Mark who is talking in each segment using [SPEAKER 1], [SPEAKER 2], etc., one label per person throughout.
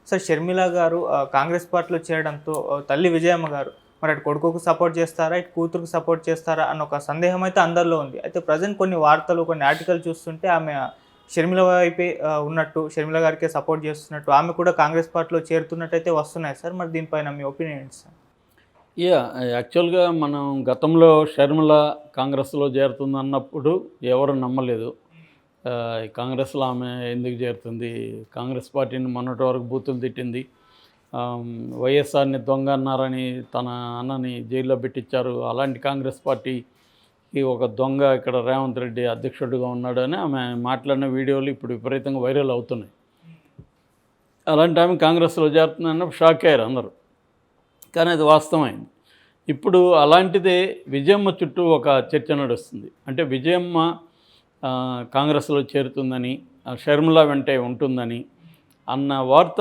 [SPEAKER 1] Sir Sharmila గారు కాంగ్రెస్ పార్టీలో చేరడంతో తల్లి విజయమ్మ గారు మరి అటు కొడుకుకు సపోర్ట్ చేస్తారా, ఇటు కూతురుకు సపోర్ట్ చేస్తారా అన్న ఒక సందేహం అయితే అందరిలో ఉంది. అయితే ప్రజెంట్ కొన్ని వార్తలు, కొన్ని ఆర్టికల్ చూస్తుంటే ఆమె షర్మిల వైపే ఉన్నట్టు, షర్మిల గారికే సపోర్ట్ చేస్తున్నట్టు, ఆమె కూడా కాంగ్రెస్ పార్టీలో చేరుతున్నట్టయితే వస్తున్నాయి సార్. మరి దీనిపైన మీ ఒపీనియన్ ఏంటి సార్?
[SPEAKER 2] యాక్చువల్గా మనం గతంలో షర్మిల కాంగ్రెస్లో చేరుతుందన్నప్పుడు ఎవరు నమ్మలేదు. కాంగ్రెస్లో ఆమె ఎందుకు చేరుతుంది, కాంగ్రెస్ పార్టీని మొన్నటి వరకు బూతులు తిట్టింది, వైఎస్ఆర్ని దొంగ అన్నారని తన అన్నని జైల్లో పెట్టించారు, అలాంటి కాంగ్రెస్ పార్టీకి ఒక దొంగ ఇక్కడ రేవంత్ రెడ్డి అధ్యక్షుడిగా ఉన్నాడని ఆమె మాట్లాడిన వీడియోలు ఇప్పుడు విపరీతంగా వైరల్ అవుతున్నాయి. అలాంటి ఆమె కాంగ్రెస్లో చేరుతుందన్నప్పుడు షాక్ అయ్యారు అందరూ, కానీ అది వాస్తవమైంది. ఇప్పుడు అలాంటిదే విజయమ్మ చుట్టూ ఒక చర్చ నడుస్తుంది. అంటే విజయమ్మ కాంగ్రెస్లో చేరుతుందని, షర్మిల వెంటే ఉంటుందని అన్న వార్త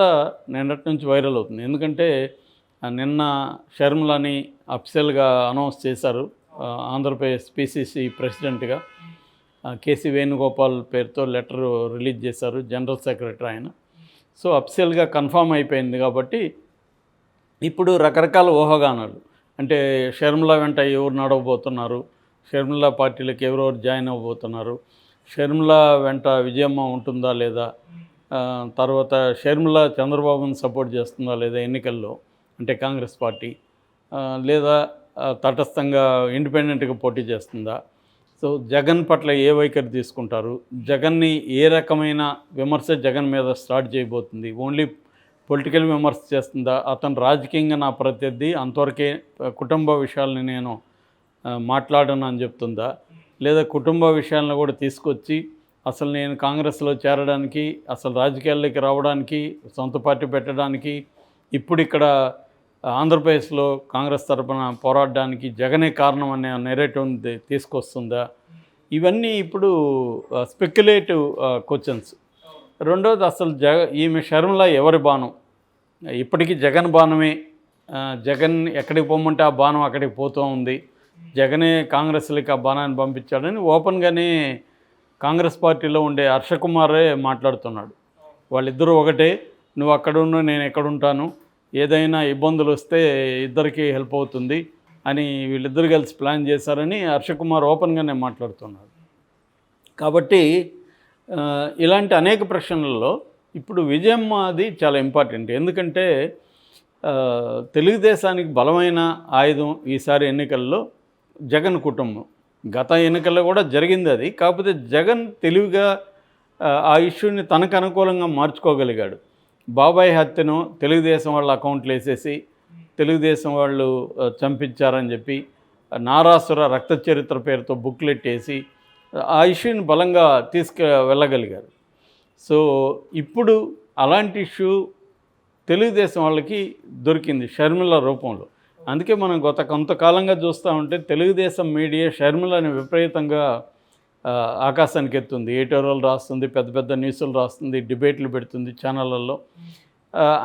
[SPEAKER 2] నిన్నటి నుంచి వైరల్ అవుతుంది. ఎందుకంటే నిన్న షర్మిలని అఫీషియల్గా అనౌన్స్ చేశారు. ఆంధ్రప్రదేశ్ పిసిసి ప్రెసిడెంట్గా కేసీ వేణుగోపాల్ పేరుతో లెటర్ రిలీజ్ చేశారు, జనరల్ సెక్రటరీ ఆయన. సో అఫీషియల్గా కన్ఫామ్ అయిపోయింది. కాబట్టి ఇప్పుడు రకరకాల ఊహాగానాలు, అంటే షర్మిల వెంట ఎవరు నడవబోతున్నారు, షర్మిల పార్టీలకు ఎవరెవరు జాయిన్ అవ్వబోతున్నారు, షర్మిల వెంట విజయమ్మ ఉంటుందా లేదా, తర్వాత షర్మిల చంద్రబాబుని సపోర్ట్ చేస్తుందా లేదా ఎన్నికల్లో, అంటే కాంగ్రెస్ పార్టీ, లేదా తటస్థంగా ఇండిపెండెంట్గా పోటీ చేస్తుందా, సో జగన్ పట్ల ఏ వైఖరి తీసుకుంటారు, జగన్ని ఏ రకమైన విమర్శ జగన్ మీద స్టార్ట్ చేయబోతుంది, ఓన్లీ పొలిటికల్ విమర్శ చేస్తుందా, అతను రాజకీయంగా నా ప్రత్యర్థి అంతవరకే కుటుంబ విషయాలని నేను మాట్లాడను అని చెప్తుందా, లేదా కుటుంబ విషయాలను కూడా తీసుకొచ్చి అసలు నేను కాంగ్రెస్లో చేరడానికి, అసలు రాజకీయాల్లోకి రావడానికి, సొంత పార్టీ పెట్టడానికి, ఇప్పుడు ఇక్కడ ఆంధ్రప్రదేశ్లో కాంగ్రెస్ తరపున పోరాడడానికి జగనే కారణం అనే నెరేటివ్ని తీసుకొస్తుందా, ఇవన్నీ ఇప్పుడు స్పెక్యులేటివ్ క్వశ్చన్స్. రెండోది, అసలు ఈమె షర్మిల ఎవరి బాణం? ఇప్పటికీ జగన్ బాణమే. జగన్ ఎక్కడికి పోమంటే ఆ బాణం అక్కడికి పోతూ ఉంది. జగనే కాంగ్రెస్లకి ఆ బాణాన్ని పంపించాడని ఓపెన్గానే కాంగ్రెస్ పార్టీలో ఉండే హర్షకుమారే మాట్లాడుతున్నాడు. వాళ్ళిద్దరూ ఒకటే, నువ్వు అక్కడున్నా నేను ఎక్కడుంటాను, ఏదైనా ఇబ్బందులు వస్తే ఇద్దరికీ హెల్ప్ అవుతుంది అని వీళ్ళిద్దరు కలిసి ప్లాన్ చేశారని హర్షకుమార్ ఓపెన్గానే మాట్లాడుతున్నాడు. కాబట్టి ఇలాంటి అనేక ప్రశ్నలలో ఇప్పుడు విజయమ్మది చాలా ఇంపార్టెంట్. ఎందుకంటే తెలుగుదేశానికి బలమైన ఆయుధం ఈసారి ఎన్నికల్లో జగన్ కుటుంబం. గత ఎన్నికల్లో కూడా జరిగింది అది. కాకపోతే జగన్ తెలివిగా ఆ ఇష్యూని తనకు అనుకూలంగా మార్చుకోగలిగాడు. బాబాయ్ హత్యను తెలుగుదేశం వాళ్ళ అకౌంట్లు వేసేసి తెలుగుదేశం వాళ్ళు చంపించారని చెప్పి నారాసుర రక్త చరిత్ర పేరుతో బుక్లెట్ వేసి ఆ ఇష్యూని బలంగా వెళ్ళగలిగారు. సో ఇప్పుడు అలాంటి ఇష్యూ తెలుగుదేశం వాళ్ళకి దొరికింది షర్మిల రూపంలో. అందుకే మనం కొంతకాలంగా చూస్తూ ఉంటే తెలుగుదేశం మీడియా షర్మిలని విపరీతంగా ఆకాశానికి ఎత్తుంది. ఏటోరలు రాస్తుంది, పెద్ద పెద్ద న్యూస్లు రాస్తుంది, డిబేట్లు పెడుతుంది ఛానళ్ళల్లో.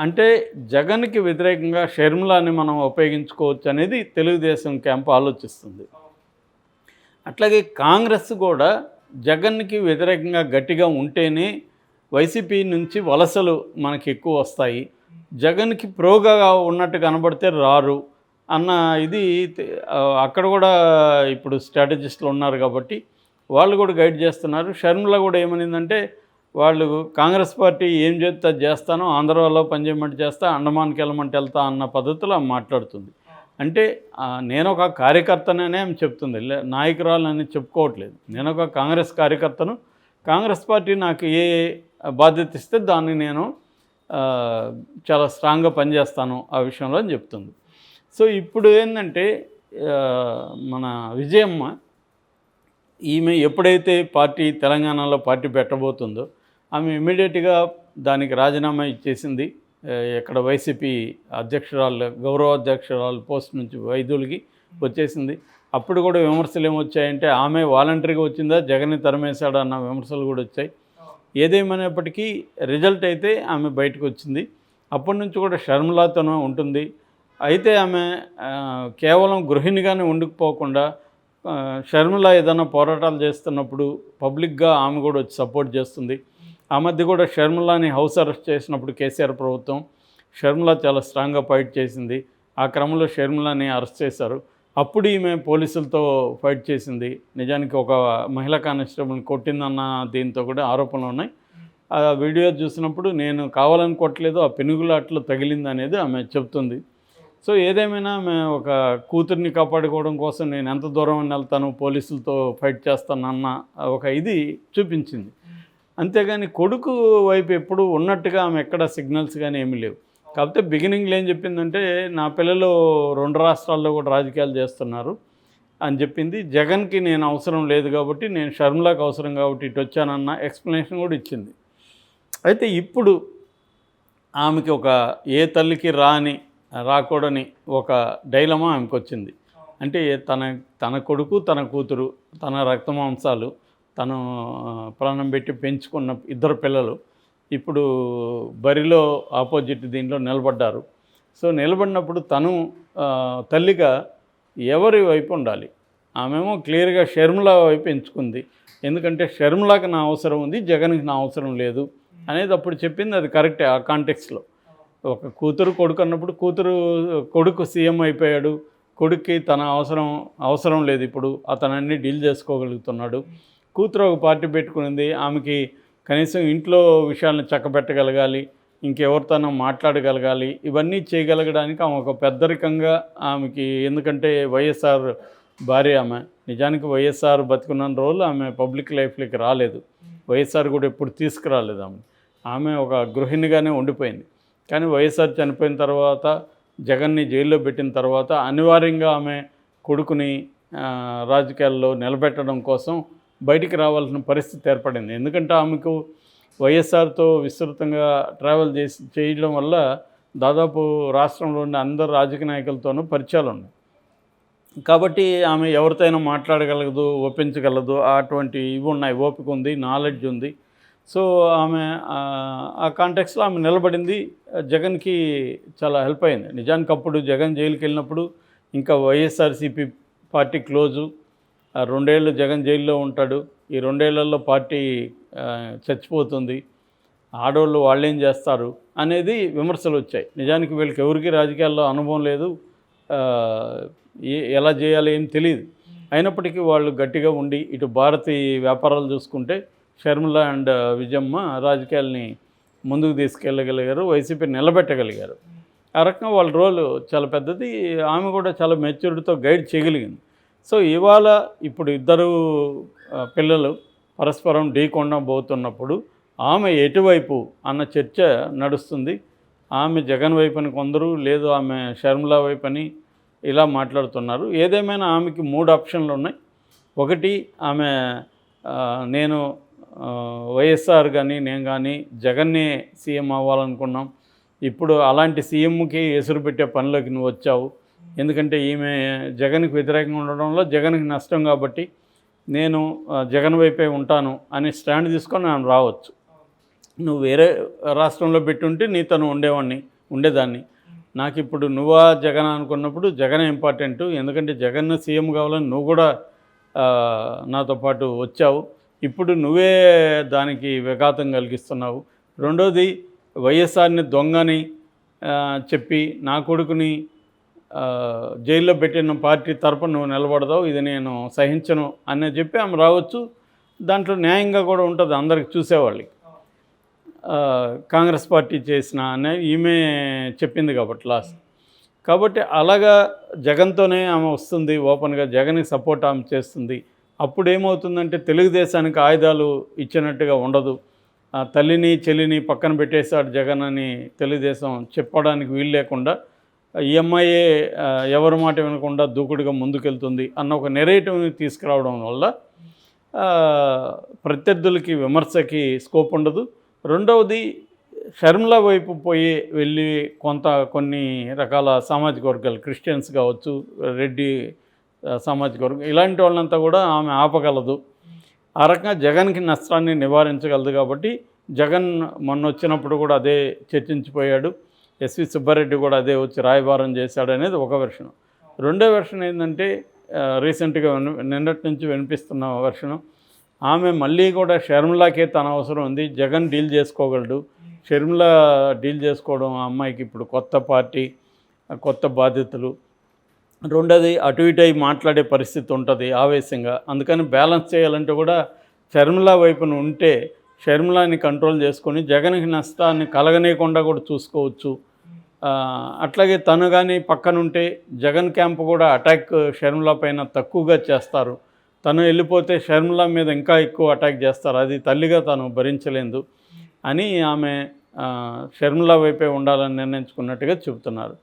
[SPEAKER 2] అంటే జగన్కి వ్యతిరేకంగా షర్మిలని మనం ఉపయోగించుకోవచ్చు అనేది తెలుగుదేశం క్యాంప్ ఆలోచిస్తుంది. అట్లాగే కాంగ్రెస్ కూడా జగన్కి వ్యతిరేకంగా గట్టిగా ఉంటేనే వైసీపీ నుంచి వలసలు మనకి ఎక్కువ వస్తాయి, జగన్కి ప్రోగా ఉన్నట్టు కనబడితే రారు అన్న ఇది అక్కడ కూడా ఇప్పుడు స్ట్రాటజిస్టులు ఉన్నారు కాబట్టి వాళ్ళు కూడా గైడ్ చేస్తున్నారు. షర్మిల కూడా ఏమనిందంటే, వాళ్ళు కాంగ్రెస్ పార్టీ ఏం చేస్తే చేస్తానో, ఆంధ్రాలో పనిచేయమంటే చేస్తా, అండమాన్కి వెళ్ళమంటే వెళ్తా అన్న పద్ధతిలో మాట్లాడుతుంది. అంటే నేను ఒక కార్యకర్తననే ఆమె చెప్తుంది, నాయకురాలని చెప్పుకోవట్లేదు. నేను ఒక కాంగ్రెస్ కార్యకర్తను, కాంగ్రెస్ పార్టీ నాకు ఏ బాధ్యత ఇస్తే దాన్ని నేను చాలా స్ట్రాంగ్గా పనిచేస్తాను ఆ విషయంలో అని చెప్తుంది. సో ఇప్పుడు ఏంటంటే మన విజయమ్మ ఈమె ఎప్పుడైతే తెలంగాణలో పార్టీ పెట్టబోతుందో ఆమె ఇమ్మీడియట్గా దానికి రాజీనామా ఇచ్చేసింది. ఎక్కడ వైసీపీ గౌరవ అధ్యక్షురాలు పోస్ట్ నుంచి వైద్యులకి వచ్చేసింది. అప్పుడు కూడా విమర్శలు ఏమొచ్చాయంటే, ఆమె వాలంటరీగా వచ్చిందా, జగన్ని తరిమేశాడు అన్న విమర్శలు కూడా వచ్చాయి. ఏదేమైనప్పటికీ రిజల్ట్ అయితే ఆమె బయటకు వచ్చింది. అప్పటి నుంచి కూడా షర్మిలతోనే ఉంటుంది. అయితే ఆమె కేవలం గృహిణిగానే ఉండిపోకుండా షర్మిల ఏదైనా పోరాటాలు చేస్తున్నప్పుడు పబ్లిక్గా ఆమె కూడా వచ్చి సపోర్ట్ చేస్తుంది. ఆ మధ్య కూడా షర్మిలాని హౌస్ అరెస్ట్ చేసినప్పుడు కేసీఆర్ ప్రభుత్వం షర్మిల చాలా స్ట్రాంగ్గా ఫైట్ చేసింది. ఆ క్రమంలో షర్మిలాని అరెస్ట్ చేశారు. అప్పుడు ఈమె పోలీసులతో ఫైట్ చేసింది. నిజానికి ఒక మహిళా కానిస్టేబుల్ని కొట్టిందన్న దీంతో కూడా ఆరోపణలు ఉన్నాయి. ఆ వీడియో చూసినప్పుడు నేను కావాలని కొట్టలేదు, ఆ పెనుగులాట్లో తగిలింది అనేది ఆమె చెప్తుంది. సో ఏదేమైనా ఆమె ఒక కూతుర్ని కాపాడుకోవడం కోసం నేను ఎంత దూరం వెళ్తాను, పోలీసులతో ఫైట్ చేస్తానన్న ఒక ఇది చూపించింది. అంతేగాని కొడుకు వైపు ఎప్పుడు ఉన్నట్టుగా ఆమె ఎక్కడ సిగ్నల్స్ కానీ ఏమీ లేవు. కాకపోతే బిగినింగ్లో ఏం చెప్పిందంటే నా పిల్లలు 2 రాష్ట్రాల్లో కూడా రాజకీయాలు చేస్తున్నారు అని చెప్పింది. జగన్కి నేను అవసరం లేదు కాబట్టి, నేను షర్మిలాకి అవసరం కాబట్టి ఇటు వచ్చానన్న ఎక్స్ప్లెనేషన్ కూడా ఇచ్చింది. అయితే ఇప్పుడు ఆమెకి ఒక ఏ తల్లికి రాకూడని ఒక డైలమా ఆమెకు వచ్చింది. అంటే తన కొడుకు, తన కూతురు, తన రక్తమాంసాలు, తను ప్రాణం పెట్టి పెంచుకున్న 2 పిల్లలు ఇప్పుడు బరిలో ఆపోజిట్ దీంట్లో నిలబడ్డారు. సో నిలబడినప్పుడు తను తల్లిగా ఎవరి వైపు ఉండాలి? ఆమెమో క్లియర్గా షర్మిల వైపు ఎంచుకుంది. ఎందుకంటే షర్మిలాకి నా అవసరం ఉంది, జగన్కి నా అవసరం లేదు అనేది అప్పుడు చెప్పింది. అది కరెక్టే ఆ కాంటెక్స్లో. ఒక కూతురు కొడుకు అన్నప్పుడు కొడుకు సీఎం అయిపోయాడు, కొడుక్కి తన అవసరం లేదు, ఇప్పుడు అతను అన్నీ డీల్ చేసుకోగలుగుతున్నాడు. కూతురు ఒక పార్టీ పెట్టుకునింది, ఆమెకి కనీసం ఇంట్లో విషయాలను చక్కబెట్టగలగాలి, ఇంకెవరితోనో మాట్లాడగలగాలి. ఇవన్నీ చేయగలగడానికి ఆమె ఒక పెద్దరికంగా ఆమెకి, ఎందుకంటే వైఎస్ఆర్ భార్య ఆమె. నిజానికి వైఎస్ఆర్ బతికున్న రోజులు ఆమె పబ్లిక్ లైఫ్లోకి రాలేదు. వైఎస్ఆర్ కూడా ఎప్పుడు తీసుకురాలేదు. ఆమె ఒక గృహిణిగానే ఉండిపోయింది. కానీ వైఎస్ఆర్ చనిపోయిన తర్వాత, జగన్ని జైల్లో పెట్టిన తర్వాత అనివార్యంగా ఆమె కొడుకుని రాజకీయాల్లో నిలబెట్టడం కోసం బయటికి రావాల్సిన పరిస్థితి ఏర్పడింది. ఎందుకంటే ఆమెకు వైఎస్ఆర్తో విస్తృతంగా ట్రావెల్ చేయడం వల్ల దాదాపు రాష్ట్రంలో ఉన్న అందరు రాజకీయ నాయకులతోనూ పరిచయాలు ఉన్నాయి. కాబట్టి ఆమె ఎవరితోనైనా మాట్లాడగలదు, ఒప్పించగలదు, అటువంటి ఇవి ఉన్నాయి, ఓపిక ఉంది, నాలెడ్జ్ ఉంది. సో ఆమె ఆ కాంటెక్స్లో ఆమె నిలబడింది. జగన్కి చాలా హెల్ప్ అయింది. నిజానికి అప్పుడు జగన్ జైలుకి వెళ్ళినప్పుడు ఇంకా వైఎస్ఆర్సీపీ పార్టీ క్లోజు, 2 ఏళ్ళు జగన్ జైల్లో ఉంటాడు, ఈ 2 ఏళ్లలో పార్టీ చచ్చిపోతుంది, ఆడవాళ్ళు వాళ్ళేం చేస్తారు అనేది విమర్శలు వచ్చాయి. నిజానికి వీళ్ళకి ఎవరికి రాజకీయాల్లో అనుభవం లేదు, ఎలా చేయాలి ఏం తెలియదు. అయినప్పటికీ వాళ్ళు గట్టిగా ఉండి ఇటు భారతి వ్యాపారాలు చూసుకుంటే షర్మిల అండ్ విజయమ్మ రాజకీయాల్ని ముందుకు తీసుకెళ్ళగలిగారు, వైసీపీ నిలబెట్టగలిగారు. ఆ రకంగా వాళ్ళ రోల్ చాలా పెద్దది. ఆమె కూడా చాలా మెచ్యూరిటీతో గైడ్ చేయగలిగింది. సో ఇవాళ ఇప్పుడు 2 పిల్లలు పరస్పరం ఢీకొనబోతున్నప్పుడు ఆమె ఎటువైపు అన్న చర్చ నడుస్తుంది. ఆమె జగన్ వైపుని కొందరు, లేదు ఆమె షర్మిల వైపుని ఇలా మాట్లాడుతున్నారు. ఏదేమైనా ఆమెకి 3 ఆప్షన్లు ఉన్నాయి. ఒకటి, ఆమె నేను వైఎస్ఆర్ కానీ నేను కానీ జగన్నే సీఎం అవ్వాలనుకున్నాం, ఇప్పుడు అలాంటి సీఎంకి ఎసురు పెట్టే పనిలోకి నువ్వు వచ్చావు, ఎందుకంటే ఈమె జగన్కి వ్యతిరేకంగా ఉండడంలో జగన్కి నష్టం కాబట్టి నేను జగన్ వైపే ఉంటాను అని స్టాండ్ తీసుకొని నేను రావచ్చు. నువ్వు వేరే రాష్ట్రంలో పెట్టుంటే నీతోను ఉండేదాన్ని. నాకు ఇప్పుడు నువ్వా జగన్ అనుకున్నప్పుడు జగన్ ఇంపార్టెంటు, ఎందుకంటే జగన్ సీఎం కావాలని నువ్వు కూడా నాతో పాటు వచ్చావు, ఇప్పుడు నువ్వే దానికి విఘాతం కలిగిస్తున్నావు. రెండోది, వైఎస్ఆర్ని దొంగని చెప్పి నా కొడుకుని జైల్లో పెట్టిన పార్టీ తరపున నువ్వు నిలబడదావు, ఇది నేను సహించను అని చెప్పి ఆమె రావచ్చు. దాంట్లో న్యాయంగా కూడా ఉంటుంది అందరికి చూసేవాళ్ళకి. కాంగ్రెస్ పార్టీ చేసిన అనే ఈమె చెప్పింది కాబట్టి లాస్ట్. కాబట్టి అలాగా జగన్తోనే ఆమె వస్తుంది, ఓపెన్గా జగన్కి సపోర్ట్ ఆమె చేస్తుంది. అప్పుడు ఏమవుతుందంటే తెలుగుదేశానికి ఆయుధాలు ఇచ్చినట్టుగా ఉండదు. తల్లిని చెల్లిని పక్కన పెట్టేశాడు జగన్ అని తెలుగుదేశం చెప్పడానికి వీలు లేకుండా ఈఎంఐఏ ఎవరి మాట వినకుండా దూకుడుగా ముందుకెళ్తుంది అన్న ఒక నెరేటివ్ని తీసుకురావడం వల్ల ప్రత్యర్థులకి విమర్శకి స్కోప్ ఉండదు. రెండవది, షర్మిల వైపు వెళ్ళి కొన్ని రకాల సామాజిక వర్గాలు, క్రిస్టియన్స్ కావచ్చు, రెడ్డి సామాజిక వర్గం, ఇలాంటి వాళ్ళంతా కూడా ఆమె ఆపగలదు. ఆ రకంగా జగన్కి నష్టాన్ని నివారించగలదు. కాబట్టి జగన్ మొన్న వచ్చినప్పుడు కూడా అదే చర్చించిపోయాడు, ఎస్వి సుబ్బారెడ్డి కూడా అదే వచ్చి రాయబారం చేశాడు అనేది ఒక వెర్షన్. రెండో వెర్షన్ ఏంటంటే రీసెంట్గా నిన్నటి నుంచి వినిపిస్తున్న వెర్షను, ఆమె మళ్ళీ కూడా షర్మిలాకే తన అవసరం ఉంది, జగన్ డీల్ చేసుకోగలడు, షర్మిల డీల్ చేసుకోవడం ఆ అమ్మాయికి ఇప్పుడు కొత్త పార్టీ, కొత్త బాధ్యతలు, రెండోది అటు ఇటు అయి మాట్లాడే పరిస్థితి ఉంటుంది ఆవేశంగా. అందుకని బ్యాలెన్స్ చేయాలంటే కూడా షర్మిల వైపున ఉంటే షర్మిలాని కంట్రోల్ చేసుకొని జగన్కి నష్టాన్ని కలగనీయకుండా కూడా చూసుకోవచ్చు. అట్లాగే తను కానీ పక్కనుంటే జగన్ క్యాంప్ కూడా అటాక్ షర్మిల పైన తక్కువగా చేస్తారు. తను వెళ్ళిపోతే షర్మిల మీద ఇంకా ఎక్కువ అటాక్ చేస్తారు, అది తల్లిగా తను భరించలేదు అని ఆమె షర్మిల వైపే ఉండాలని నిర్ణయించుకున్నట్టుగా చెబుతున్నారు.